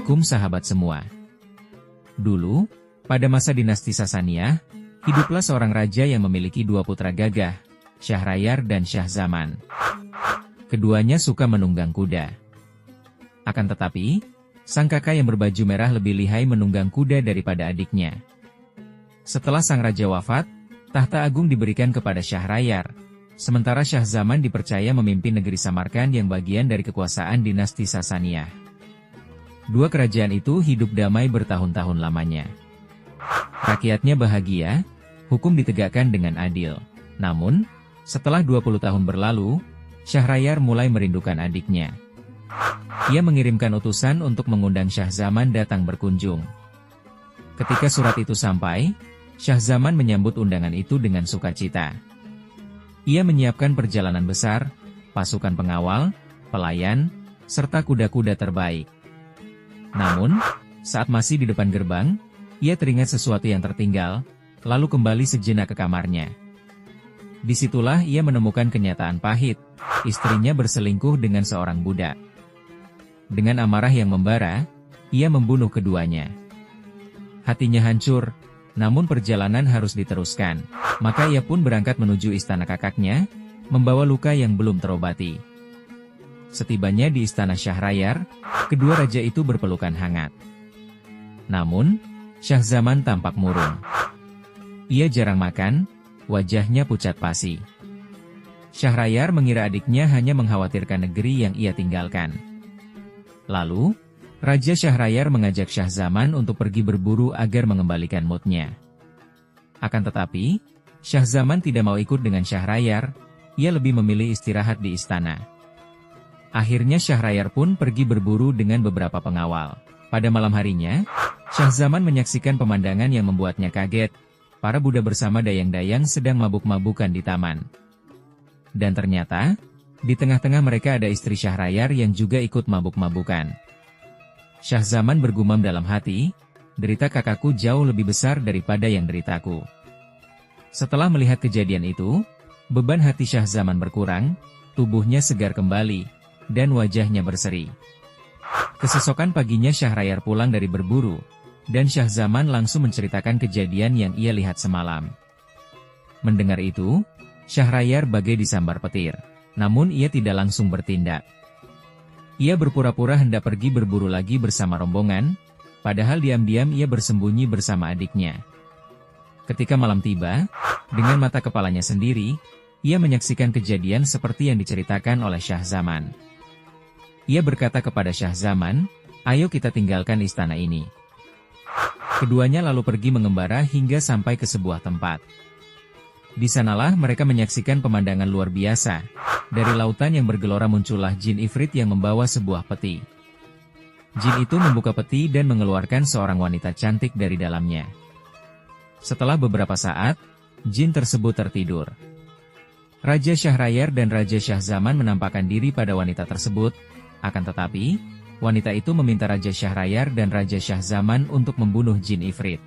Assalamualaikum sahabat semua. Dulu, pada masa dinasti Sasaniyah, hiduplah seorang raja yang memiliki dua putra gagah, Syahrayar dan Syahzaman. Keduanya suka menunggang kuda. Akan tetapi, sang kakak yang berbaju merah lebih lihai menunggang kuda daripada adiknya. Setelah sang raja wafat, tahta agung diberikan kepada Syahrayar, sementara Syahzaman dipercaya memimpin negeri Samarkand yang bagian dari kekuasaan dinasti Sasaniyah. Dua kerajaan itu hidup damai bertahun-tahun lamanya. Rakyatnya bahagia, hukum ditegakkan dengan adil. Namun, setelah 20 tahun berlalu, Syahrayar mulai merindukan adiknya. Ia mengirimkan utusan untuk mengundang Syahzaman datang berkunjung. Ketika surat itu sampai, Syahzaman menyambut undangan itu dengan sukacita. Ia menyiapkan perjalanan besar, pasukan pengawal, pelayan, serta kuda-kuda terbaik. Namun, saat masih di depan gerbang, ia teringat sesuatu yang tertinggal, lalu kembali sejenak ke kamarnya. Disitulah ia menemukan kenyataan pahit, istrinya berselingkuh dengan seorang budak. Dengan amarah yang membara, ia membunuh keduanya. Hatinya hancur, namun perjalanan harus diteruskan, maka ia pun berangkat menuju istana kakaknya, membawa luka yang belum terobati. Setibanya di istana Syahrayar, kedua raja itu berpelukan hangat. Namun, Syahzaman tampak murung. Ia jarang makan, wajahnya pucat pasi. Syahrayar mengira adiknya hanya mengkhawatirkan negeri yang ia tinggalkan. Lalu, Raja Syahrayar mengajak Syahzaman untuk pergi berburu agar mengembalikan moodnya. Akan tetapi, Syahzaman tidak mau ikut dengan Syahrayar, ia lebih memilih istirahat di istana. Akhirnya Syahrayar pun pergi berburu dengan beberapa pengawal. Pada malam harinya, Syahzaman menyaksikan pemandangan yang membuatnya kaget. Para budak bersama dayang-dayang sedang mabuk-mabukan di taman. Dan ternyata, di tengah-tengah mereka ada istri Syahrayar yang juga ikut mabuk-mabukan. Syahzaman bergumam dalam hati, derita kakakku jauh lebih besar daripada yang deritaku. Setelah melihat kejadian itu, beban hati Syahzaman berkurang, tubuhnya segar kembali, dan wajahnya berseri. Kesesokan paginya Syahrayar pulang dari berburu, dan Syahzaman langsung menceritakan kejadian yang ia lihat semalam. Mendengar itu, Syahrayar bagai disambar petir, namun ia tidak langsung bertindak. Ia berpura-pura hendak pergi berburu lagi bersama rombongan, padahal diam-diam ia bersembunyi bersama adiknya. Ketika malam tiba, dengan mata kepalanya sendiri, ia menyaksikan kejadian seperti yang diceritakan oleh Syahzaman. Ia berkata kepada Syahzaman, "Ayo kita tinggalkan istana ini." Keduanya lalu pergi mengembara hingga sampai ke sebuah tempat. Di sanalah mereka menyaksikan pemandangan luar biasa. Dari lautan yang bergelora muncullah jin ifrit yang membawa sebuah peti. Jin itu membuka peti dan mengeluarkan seorang wanita cantik dari dalamnya. Setelah beberapa saat, jin tersebut tertidur. Raja Syahrayar dan Raja Syahzaman menampakkan diri pada wanita tersebut, akan tetapi, wanita itu meminta Raja Syahrayar dan Raja Syahzaman untuk membunuh jin ifrit.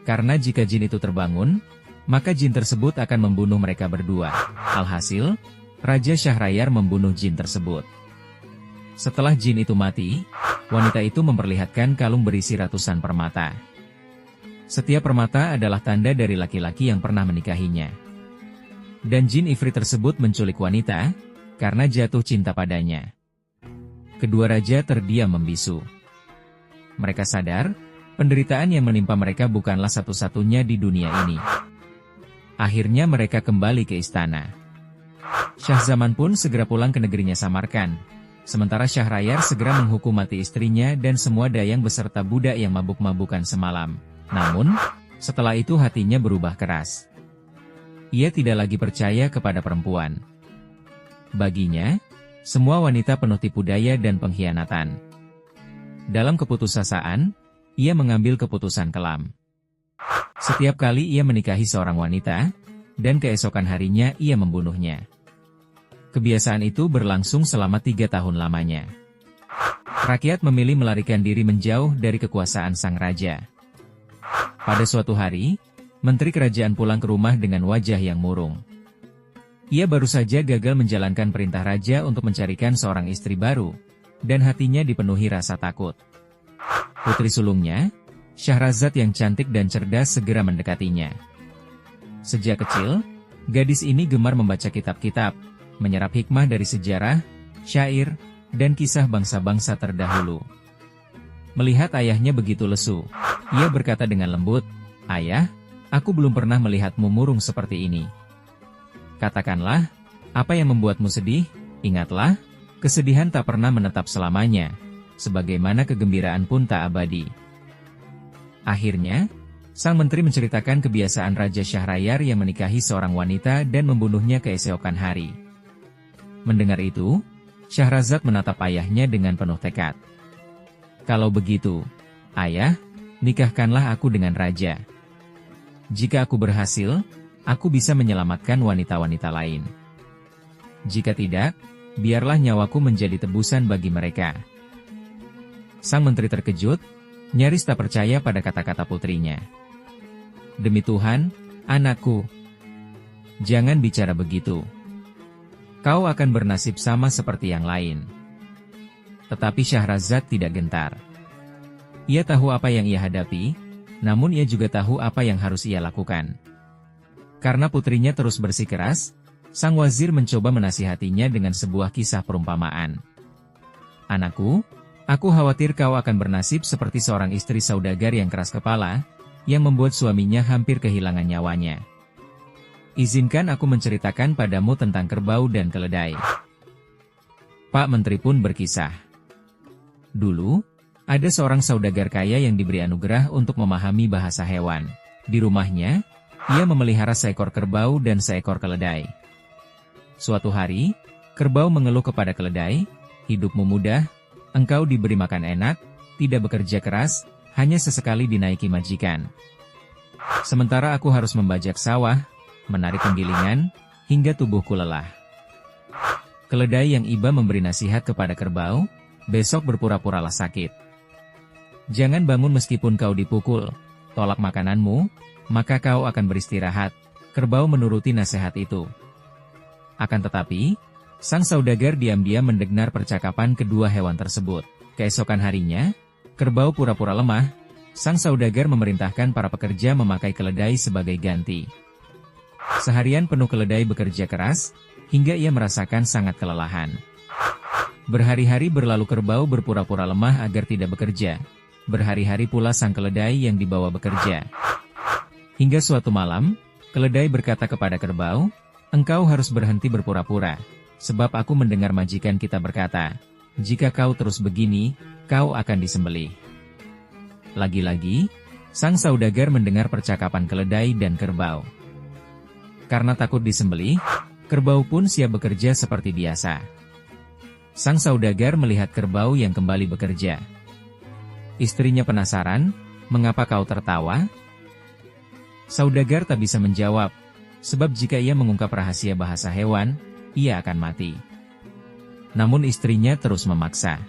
Karena jika jin itu terbangun, maka jin tersebut akan membunuh mereka berdua. Alhasil, Raja Syahrayar membunuh jin tersebut. Setelah jin itu mati, wanita itu memperlihatkan kalung berisi ratusan permata. Setiap permata adalah tanda dari laki-laki yang pernah menikahinya. Dan jin ifrit tersebut menculik wanita, karena jatuh cinta padanya. Kedua raja terdiam membisu. Mereka sadar, penderitaan yang menimpa mereka bukanlah satu-satunya di dunia ini. Akhirnya mereka kembali ke istana. Syahzaman pun segera pulang ke negerinya Samarkand, sementara Syahrayar segera menghukum mati istrinya dan semua dayang beserta budak yang mabuk-mabukan semalam. Namun, setelah itu hatinya berubah keras. Ia tidak lagi percaya kepada perempuan. Baginya, semua wanita penuh tipu daya dan pengkhianatan. Dalam keputusasaan, ia mengambil keputusan kelam. Setiap kali ia menikahi seorang wanita, dan keesokan harinya ia membunuhnya. Kebiasaan itu berlangsung selama 3 tahun lamanya. Rakyat memilih melarikan diri menjauh dari kekuasaan sang raja. Pada suatu hari, menteri kerajaan pulang ke rumah dengan wajah yang murung. Ia baru saja gagal menjalankan perintah raja untuk mencarikan seorang istri baru, dan hatinya dipenuhi rasa takut. Putri sulungnya, Syahrazad yang cantik dan cerdas segera mendekatinya. Sejak kecil, gadis ini gemar membaca kitab-kitab, menyerap hikmah dari sejarah, syair, dan kisah bangsa-bangsa terdahulu. Melihat ayahnya begitu lesu, ia berkata dengan lembut, "Ayah, aku belum pernah melihatmu murung seperti ini. Katakanlah, apa yang membuatmu sedih? Ingatlah, kesedihan tak pernah menetap selamanya, sebagaimana kegembiraan pun tak abadi." Akhirnya, sang menteri menceritakan kebiasaan Raja Syahrayar yang menikahi seorang wanita dan membunuhnya keesokan hari. Mendengar itu, Syahrazad menatap ayahnya dengan penuh tekad. "Kalau begitu, ayah, nikahkanlah aku dengan raja. Jika aku berhasil, aku bisa menyelamatkan wanita-wanita lain. Jika tidak, biarlah nyawaku menjadi tebusan bagi mereka." Sang menteri terkejut, nyaris tak percaya pada kata-kata putrinya. "Demi Tuhan, anakku, jangan bicara begitu. Kau akan bernasib sama seperti yang lain." Tetapi Syahrazad tidak gentar. Ia tahu apa yang ia hadapi, namun ia juga tahu apa yang harus ia lakukan. Karena putrinya terus bersikeras, sang wazir mencoba menasihatinya dengan sebuah kisah perumpamaan. "Anakku, aku khawatir kau akan bernasib seperti seorang istri saudagar yang keras kepala, yang membuat suaminya hampir kehilangan nyawanya. Izinkan aku menceritakan padamu tentang kerbau dan keledai." Pak Menteri pun berkisah. Dulu, ada seorang saudagar kaya yang diberi anugerah untuk memahami bahasa hewan. Di rumahnya, ia memelihara seekor kerbau dan seekor keledai. Suatu hari, kerbau mengeluh kepada keledai, "Hidupmu mudah, engkau diberi makan enak, tidak bekerja keras, hanya sesekali dinaiki majikan. Sementara aku harus membajak sawah, menarik penggilingan, hingga tubuhku lelah." Keledai yang iba memberi nasihat kepada kerbau, "Besok berpura-puralah sakit. Jangan bangun meskipun kau dipukul, tolak makananmu, maka kau akan beristirahat." Kerbau menuruti nasihat itu. Akan tetapi, sang saudagar diam-diam mendengar percakapan kedua hewan tersebut. Keesokan harinya, kerbau pura-pura lemah, sang saudagar memerintahkan para pekerja memakai keledai sebagai ganti. Seharian penuh keledai bekerja keras, hingga ia merasakan sangat kelelahan. Berhari-hari berlalu kerbau berpura-pura lemah agar tidak bekerja. Berhari-hari pula sang keledai yang dibawa bekerja. Hingga suatu malam, keledai berkata kepada kerbau, "Engkau harus berhenti berpura-pura, sebab aku mendengar majikan kita berkata, jika kau terus begini, kau akan disembelih." Lagi-lagi, sang saudagar mendengar percakapan keledai dan kerbau. Karena takut disembelih, kerbau pun siap bekerja seperti biasa. Sang saudagar melihat kerbau yang kembali bekerja. Istrinya penasaran, "Mengapa kau tertawa?" Saudagar tak bisa menjawab, sebab jika ia mengungkap rahasia bahasa hewan, ia akan mati. Namun istrinya terus memaksa.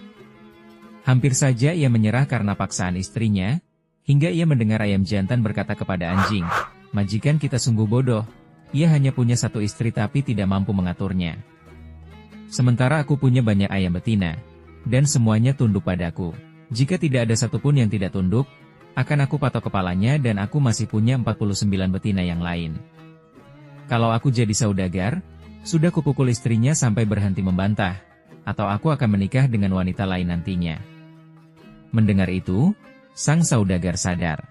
Hampir saja ia menyerah karena paksaan istrinya, hingga ia mendengar ayam jantan berkata kepada anjing, "Majikan kita sungguh bodoh, ia hanya punya satu istri tapi tidak mampu mengaturnya. Sementara aku punya banyak ayam betina, dan semuanya tunduk padaku. Jika tidak ada satupun yang tidak tunduk, akan aku patok kepalanya dan aku masih punya 49 betina yang lain. Kalau aku jadi saudagar, sudah kupukul istrinya sampai berhenti membantah, atau aku akan menikah dengan wanita lain nantinya." Mendengar itu, sang saudagar sadar.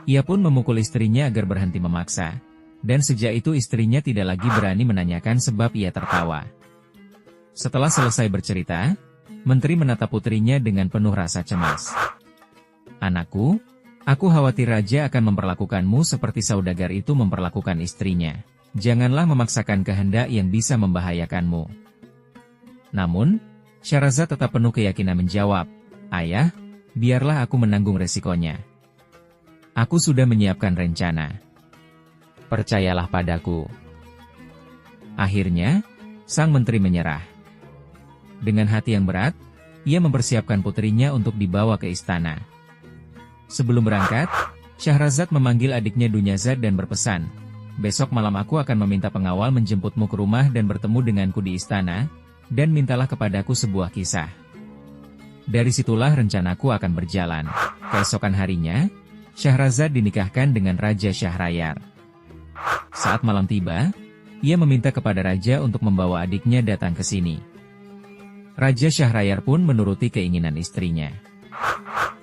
Ia pun memukul istrinya agar berhenti memaksa, dan sejak itu istrinya tidak lagi berani menanyakan sebab ia tertawa. Setelah selesai bercerita, menteri menatap putrinya dengan penuh rasa cemas. "Anakku, aku khawatir raja akan memperlakukanmu seperti saudagar itu memperlakukan istrinya. Janganlah memaksakan kehendak yang bisa membahayakanmu." Namun, Syahrazad tetap penuh keyakinan menjawab, "Ayah, biarlah aku menanggung resikonya. Aku sudah menyiapkan rencana. Percayalah padaku." Akhirnya, sang menteri menyerah. Dengan hati yang berat, ia mempersiapkan putrinya untuk dibawa ke istana. Sebelum berangkat, Syahrazad memanggil adiknya Dunyazad dan berpesan, "Besok malam aku akan meminta pengawal menjemputmu ke rumah dan bertemu denganku di istana, dan mintalah kepadaku sebuah kisah. Dari situlah rencanaku akan berjalan. Keesokan harinya, Syahrazad dinikahkan dengan Raja Syahrayar. Saat malam tiba, ia meminta kepada raja untuk membawa adiknya datang ke sini. Raja Syahrayar pun menuruti keinginan istrinya.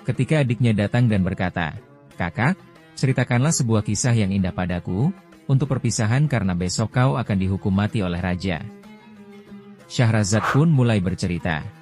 Ketika adiknya datang dan berkata, "Kakak, ceritakanlah sebuah kisah yang indah padaku, untuk perpisahan karena besok kau akan dihukum mati oleh raja." Syahrazad pun mulai bercerita.